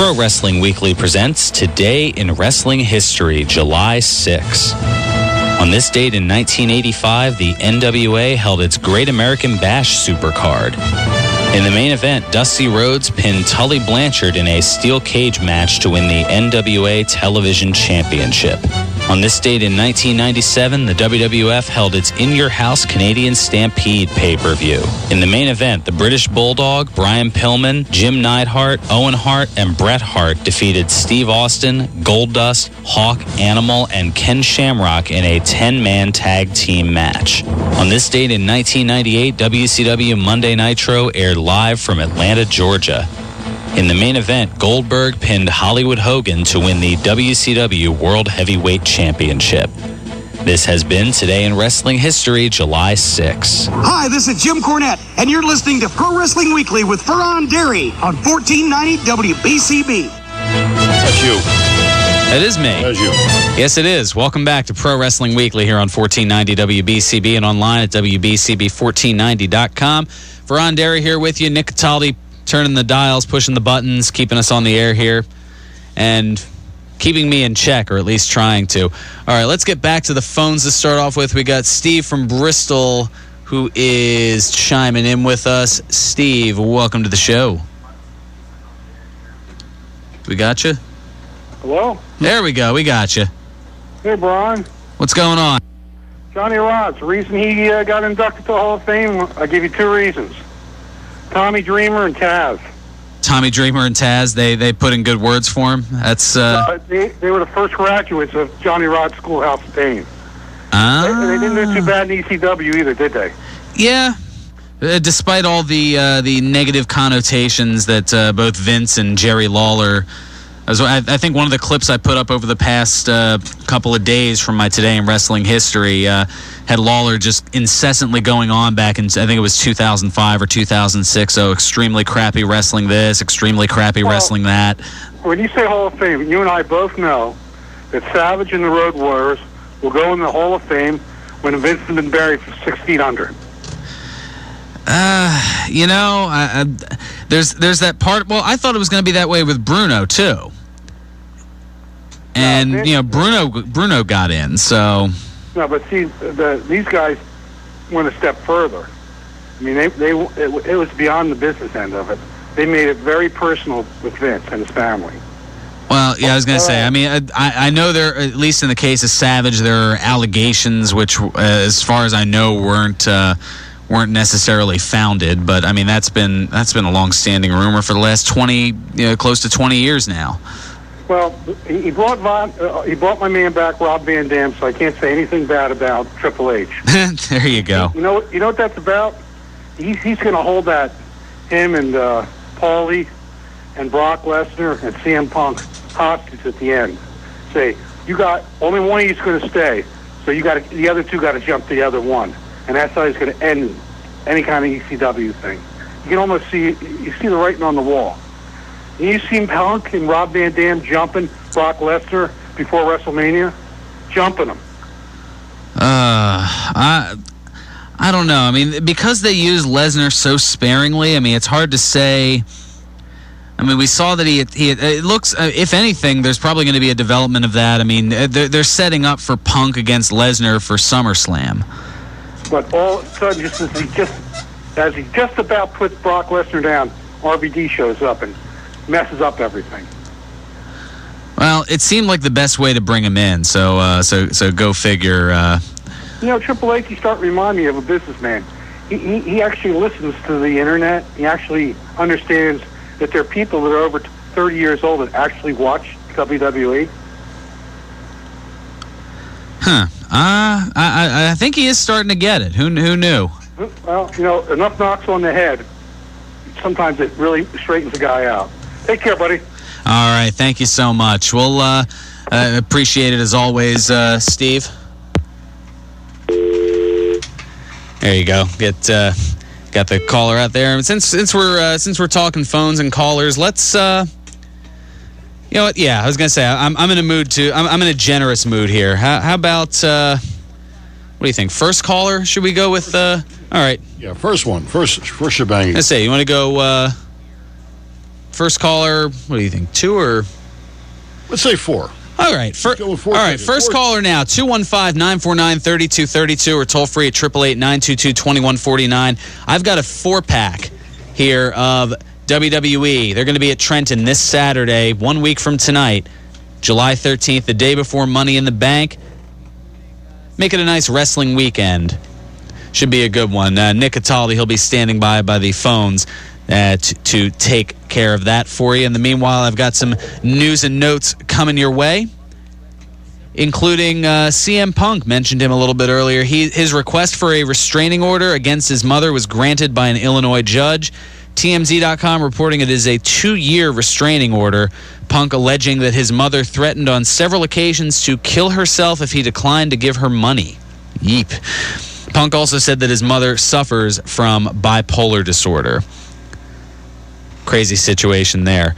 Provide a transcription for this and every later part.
Pro Wrestling Weekly presents Today in Wrestling History, July 6. On this date in 1985, the NWA held its Great American Bash Supercard. In the main event, Dusty Rhodes pinned Tully Blanchard in a steel cage match to win the NWA Television Championship. On this date in 1997, the WWF held its In Your House Canadian Stampede pay-per-view. In the main event, the British Bulldog, Brian Pillman, Jim Neidhart, Owen Hart, and Bret Hart defeated Steve Austin, Goldust, Hawk, Animal, and Ken Shamrock in a 10-man tag team match. On this date in 1998, WCW Monday Nitro aired live from Atlanta, Georgia. In the main event, Goldberg pinned Hollywood Hogan to win the WCW World Heavyweight Championship. This has been Today in Wrestling History, July 6. Hi, this is Jim Cornette, and you're listening to Pro Wrestling Weekly with Fearon on 1490 WBCB. That's you. That is me. That's you. Yes, it is. Welcome back to Pro Wrestling Weekly here on 1490 WBCB and online at WBCB1490.com. Fearon Derry here with you. Nick Cataldi turning the dials, pushing the buttons, keeping us on the air here, and keeping me in check, or at least trying to. All right, let's get back to the phones to start off with. We got Steve from Bristol who is chiming in with us. Steve, welcome to the show. We got you? Hello? There we go. We got you. Hey, Brian. What's going on? Johnny Rodz. The reason he got inducted to the Hall of Fame, I'll give you two reasons. Tommy Dreamer and Taz. Tommy Dreamer and Taz, they put in good words for him. That's they were the first graduates of Johnny Rodz Schoolhouse of Pain. They didn't do too bad in ECW either, did they? Yeah. Despite all the negative connotations that both Vince and Jerry Lawler, I think one of the clips I put up over the past couple of days from my Today in Wrestling History had Lawler just incessantly going on back in, I think it was 2005 or 2006, so extremely crappy wrestling this, extremely crappy wrestling that. When you say Hall of Fame, you and I both know that Savage and the Road Warriors will go in the Hall of Fame when Vince has been buried for 6 feet under. There's that part. Well, I thought it was going to be that way with Bruno too. And Bruno got in, so. No, but see, these guys went a step further. I mean, it was beyond the business end of it. They made it very personal with Vince and his family. Well, yeah, I was going to say, I mean, I know there, at least in the case of Savage, there are allegations which, as far as I know, weren't necessarily founded, but I mean that's been a long-standing rumor for the last close to 20 years now. Well, he brought my man back, Rob Van Dam, so I can't say anything bad about Triple H. There you go. You know what that's about? He's going to hold him and Paulie and Brock Lesnar and CM Punk hostage at the end. Say, you got only one of you's going to stay, so the other two got to jump the other one. And that's how he's going to end any kind of ECW thing. You can almost see the writing on the wall. And you seen Punk and Rob Van Dam jumping Brock Lesnar before WrestleMania? Jumping him. I don't know. I mean, because they use Lesnar so sparingly, I mean, it's hard to say. I mean, we saw that it looks, if anything, there's probably going to be a development of that. I mean, they're setting up for Punk against Lesnar for SummerSlam. But all of a sudden, as he just about puts Brock Lesnar down, RVD shows up and messes up everything. Well, it seemed like the best way to bring him in, so go figure. Triple H, you start reminding me of a businessman. He actually listens to the internet. He actually understands that there are people that are over 30 years old that actually watch WWE. Huh. I think he is starting to get it. Who knew? Well, enough knocks on the head. Sometimes it really straightens the guy out. Take care, buddy. All right. Thank you so much. We'll appreciate it as always, Steve. There you go. Got the caller out there. And since we're talking phones and callers, let's. You know what? Yeah, I was gonna say I'm in a mood too. I'm in a generous mood here. How about what do you think? First caller? Should we go with? All right. Yeah, first shebang. Let's say you want to go. First caller, what do you think, 2 or? Let's say 4. All right. First caller now, 215-949-3232 or toll free at 888-922-2149. I've got a 4-pack here of WWE. They're going to be at Trenton this Saturday, 1 week from tonight, July 13th, the day before Money in the Bank. Make it a nice wrestling weekend. Should be a good one. Nick Cataldi, he'll be standing by the phones to take care of that for you. In the meanwhile, I've got some news and notes coming your way, including CM Punk. Mentioned him a little bit earlier. His request for a restraining order against his mother was granted by an Illinois judge. TMZ.com reporting it is a 2-year restraining order. Punk alleging that his mother threatened on several occasions to kill herself if he declined to give her money. Yeep. Punk also said that his mother suffers from bipolar disorder. Crazy situation there.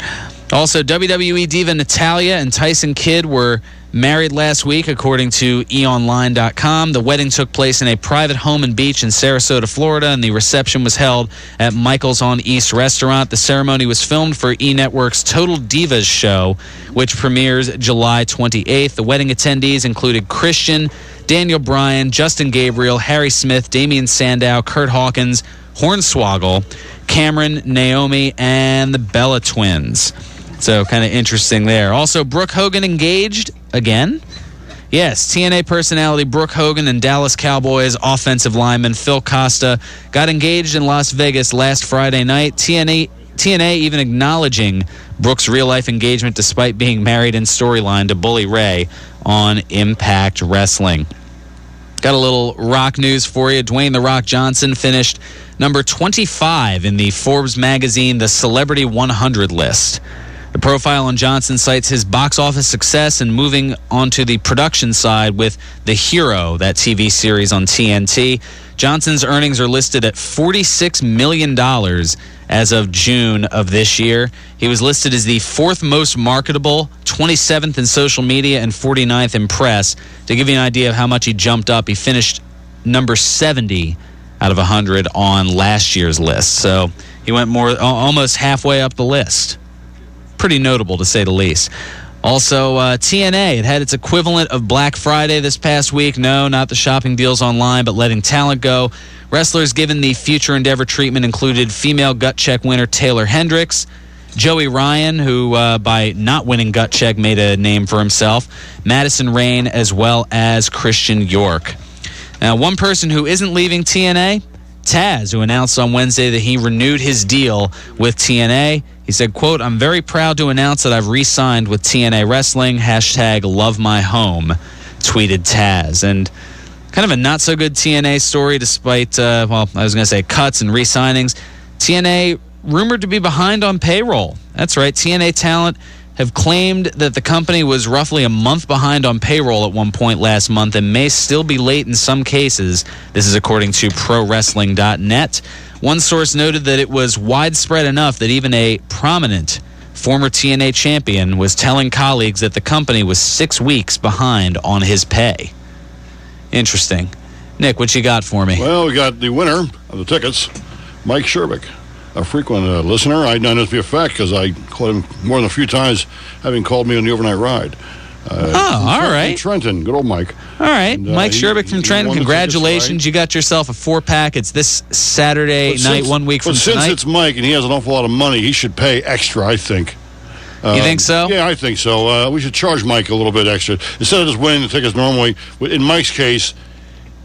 Also, WWE diva Natalya and Tyson Kidd were married last week, according to eonline.com. The wedding took place in a private home and beach in Sarasota, Florida, and the reception was held at Michael's on East restaurant. The ceremony was filmed for E! Network's Total Divas show, which premieres July 28th. The wedding attendees included Christian, Daniel Bryan, Justin Gabriel, Harry Smith, Damian Sandow, Kurt Hawkins, Hornswoggle, Cameron, Naomi, and the Bella Twins. So kind of interesting there. Also, Brooke Hogan engaged again. Yes, TNA personality Brooke Hogan and Dallas Cowboys offensive lineman Phil Costa got engaged in Las Vegas last Friday night. TNA even acknowledging Brooke's real-life engagement despite being married in storyline to Bully Ray on Impact Wrestling. Got a little rock news for you. Dwayne "The Rock" Johnson finished number 25 in the Forbes magazine The Celebrity 100 list. The profile on Johnson cites his box office success and moving onto the production side with The Hero, that TV series on TNT. Johnson's earnings are listed at $46 million as of June of this year. He was listed as the 4th most marketable, 27th in social media, and 49th in press. To give you an idea of how much he jumped up, he finished number 70 out of 100 on last year's list. So he went almost halfway up the list. Pretty notable, to say the least. Also, TNA, it had its equivalent of Black Friday this past week. No, not the shopping deals online, but letting talent go. Wrestlers given the Future Endeavor treatment included female gut check winner Taylor Hendricks, Joey Ryan, who by not winning gut check made a name for himself, Madison Rayne, as well as Christian York. Now, one person who isn't leaving TNA, Taz, who announced on Wednesday that he renewed his deal with TNA. He said, quote, "I'm very proud to announce that I've re-signed with TNA Wrestling, #LoveMyHome," tweeted Taz. And kind of a not-so-good TNA story despite, I was going to say cuts and re-signings. TNA rumored to be behind on payroll. That's right, TNA talent have claimed that the company was roughly a month behind on payroll at one point last month and may still be late in some cases. This is according to ProWrestling.net. One source noted that it was widespread enough that even a prominent former TNA champion was telling colleagues that the company was 6 weeks behind on his pay. Interesting. Nick, what you got for me? Well, we got the winner of the tickets, Mike Sherbick, a frequent listener. I know this to be a fact because I called him more than a few times, having called me on the overnight ride. All right. Trenton, good old Mike. All right, And, Mike Sherbick from Trenton, congratulations. You got yourself a 4-pack. It's this Saturday night, 1 week from tonight. Since it's Mike and he has an awful lot of money, he should pay extra, I think. You think so? Yeah, I think so. We should charge Mike a little bit extra. Instead of just winning the tickets normally, in Mike's case,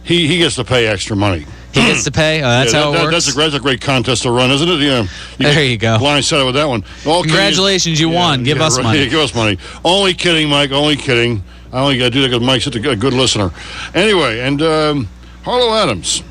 he gets to pay extra money. He gets to pay? That's how it works? That's a great contest to run, isn't it? Yeah. There you go. Blindsided with that one. Congratulations, you won. Give us money. Yeah, give us money. Only kidding, Mike. Only kidding. I only got to do that because Mike's such a good listener. Anyway, and Harlow Adams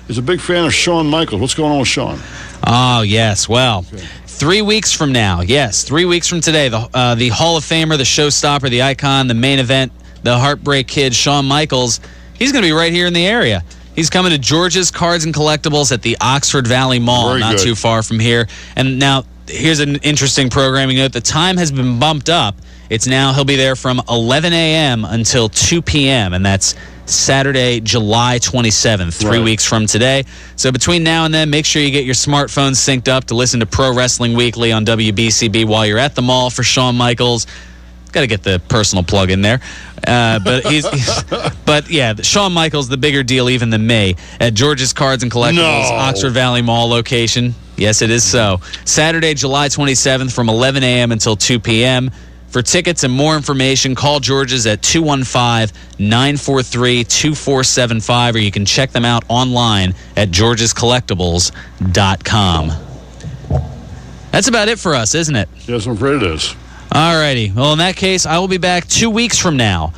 is a big fan of Shawn Michaels. What's going on with Shawn? Oh, yes. Well, 3 weeks from now, 3 weeks from today, the Hall of Famer, the showstopper, the icon, the main event, the Heartbreak Kid, Shawn Michaels, he's going to be right here in the area. He's coming to George's Cards and Collectibles at the Oxford Valley Mall, not too far from here. And now, here's an interesting programming note. The time has been bumped up. He'll be there from 11 a.m. until 2 p.m., and that's Saturday, July 27th, 3 weeks from today. So between now and then, make sure you get your smartphones synced up to listen to Pro Wrestling Weekly on WBCB while you're at the mall for Shawn Michaels. Got to get the personal plug in there. But yeah, Shawn Michaels, the bigger deal even than me, at George's Cards and Collectibles, Oxford Valley Mall location. Yes, it is so. Saturday, July 27th from 11 a.m. until 2 p.m. For tickets and more information, call George's at 215-943-2475, or you can check them out online at georgescollectibles.com. That's about it for us, isn't it? Yes, I'm afraid it is. All righty. Well, in that case, I will be back 2 weeks from now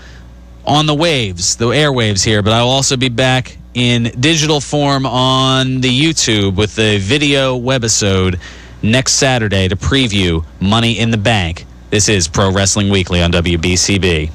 on the waves, the airwaves here, but I will also be back in digital form on the YouTube with the video webisode next Saturday to preview Money in the Bank. This is Pro Wrestling Weekly on WBCB.